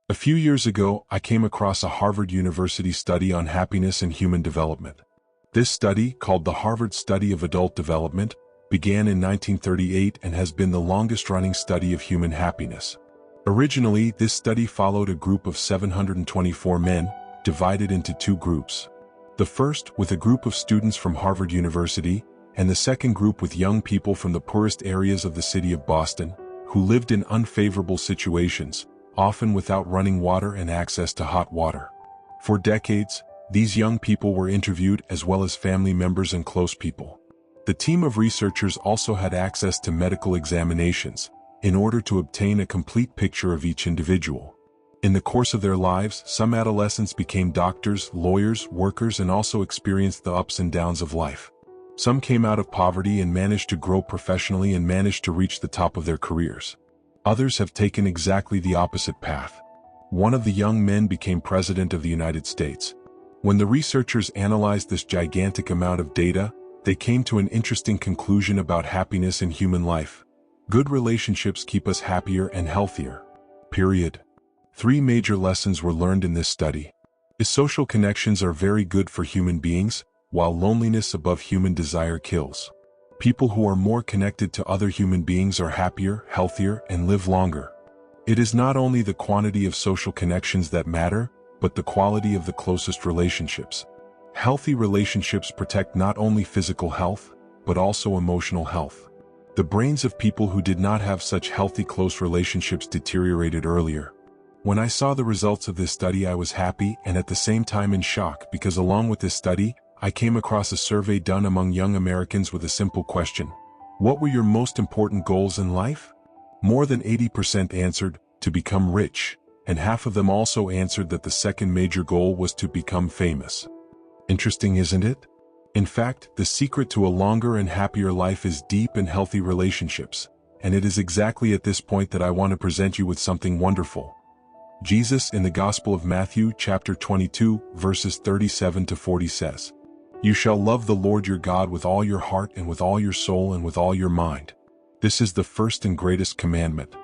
A few years ago, I came across a Harvard University study on happiness and human development. This study, called the Harvard Study of Adult Development, began in 1938 and has been the longest-running study of human happiness. Originally, this study followed a group of 724 men, divided into two groups. The first with a group of students from Harvard University, and the second group with young people from the poorest areas of the city of Boston, who lived in unfavorable situations, often without running water and access to hot water. For decades, these young people were interviewed as well as family members and close people. The team of researchers also had access to medical examinations in order to obtain a complete picture of each individual. In the course of their lives, some adolescents became doctors, lawyers, workers, and also experienced the ups and downs of life. Some came out of poverty and managed to grow professionally and managed to reach the top of their careers. Others have taken exactly the opposite path. One of the young men became president of the United States. When the researchers analyzed this gigantic amount of data, they came to an interesting conclusion about happiness in human life. Good relationships keep us happier and healthier. Period. 3 major lessons were learned in this study. Social connections are very good for human beings, while loneliness above human desire kills. People who are more connected to other human beings are happier, healthier, and live longer. It is not only the quantity of social connections that matter, but the quality of the closest relationships. Healthy relationships protect not only physical health, but also emotional health. The brains of people who did not have such healthy close relationships deteriorated earlier. When I saw the results of this study, I was happy and at the same time in shock because along with this study, I came across a survey done among young Americans with a simple question. What were your most important goals in life? More than 80% answered, to become rich, and half of them also answered that the second major goal was to become famous. Interesting, isn't it? In fact, the secret to a longer and happier life is deep and healthy relationships, and it is exactly at this point that I want to present you with something wonderful. Jesus in the Gospel of Matthew chapter 22, verses 37 to 40 says, "You shall love the Lord your God with all your heart and with all your soul and with all your mind. This is the first and greatest commandment.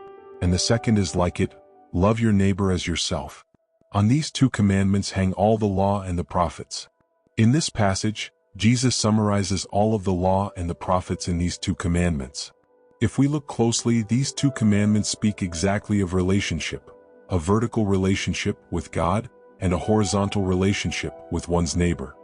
And the second is like it, love your neighbor as yourself. On these 2 commandments hang all the law and the prophets." In this passage, Jesus summarizes all of the law and the prophets in these 2 commandments. If we look closely, these 2 commandments speak exactly of relationship, a vertical relationship with God and a horizontal relationship with one's neighbor.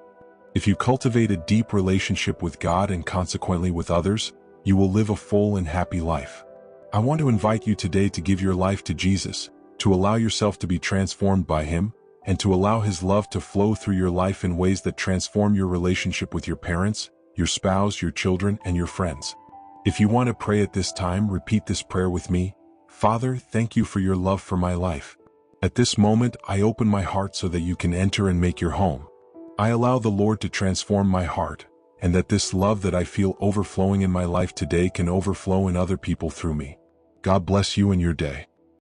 If you cultivate a deep relationship with God and consequently with others, you will live a full and happy life. I want to invite you today to give your life to Jesus, to allow yourself to be transformed by Him, and to allow His love to flow through your life in ways that transform your relationship with your parents, your spouse, your children, and your friends. If you want to pray at this time, repeat this prayer with me. Father, thank you for your love for my life. At this moment, I open my heart so that you can enter and make your home. I allow the Lord to transform my heart, and that this love that I feel overflowing in my life today can overflow in other people through me. God bless you in your day.